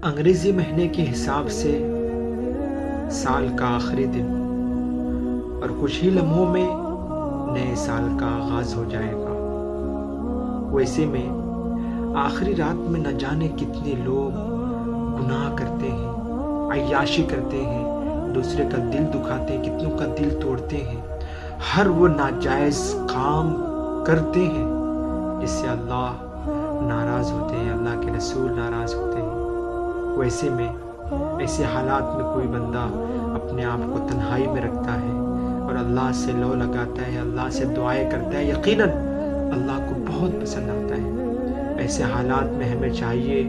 انگریزی مہینے کے حساب سے سال کا آخری دن اور کچھ ہی لمحوں میں نئے سال کا آغاز ہو جائے گا۔ ویسے میں آخری رات میں نہ جانے کتنے لوگ گناہ کرتے ہیں، عیاشی کرتے ہیں، دوسرے کا دل دکھاتے ہیں، کتنوں کا دل توڑتے ہیں، ہر وہ ناجائز کام کرتے ہیں جس سے اللہ ناراض ہوتے ہیں، اللہ کے رسول ناراض ہوتے ہیں۔ ویسے میں ایسے حالات میں کوئی بندہ اپنے آپ کو تنہائی میں رکھتا ہے اور اللہ سے لو لگاتا ہے، اللہ سے دعائیں کرتا ہے، یقیناً اللہ کو بہت پسند آتا ہے۔ ایسے حالات میں ہمیں چاہیے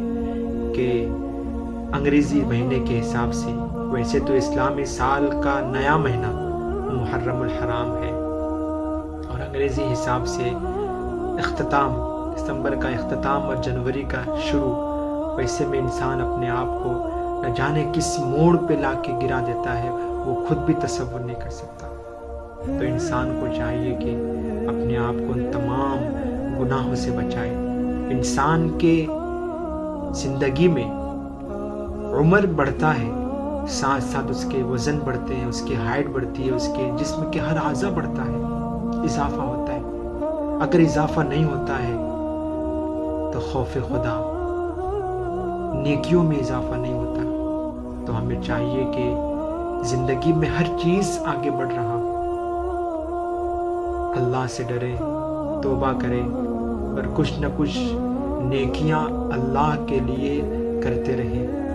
کہ انگریزی مہینے کے حساب سے، ویسے تو اسلامی سال کا نیا مہینہ محرم الحرام ہے اور انگریزی حساب سے اختتام، دسمبر کا اختتام اور جنوری کا شروع، ویسے میں انسان اپنے آپ کو نہ جانے کس موڑ پہ لا کے گرا دیتا ہے، وہ خود بھی تصور نہیں کر سکتا۔ تو انسان کو چاہیے کہ اپنے آپ کو ان تمام گناہوں سے بچائے۔ انسان کے زندگی میں عمر بڑھتا ہے، ساتھ ساتھ اس کے وزن بڑھتے ہیں، اس کی ہائٹ بڑھتی ہے، اس کے جسم کے ہر اعضاء بڑھتا ہے، اضافہ ہوتا ہے۔ اگر اضافہ نہیں ہوتا ہے تو خوف خدا، نیکیوں میں اضافہ نہیں ہوتا۔ تو ہمیں چاہیے کہ زندگی میں ہر چیز آگے بڑھ رہا ہو، اللہ سے ڈرے، توبہ کرے اور کچھ نہ کچھ نیکیاں اللہ کے لیے کرتے رہیں۔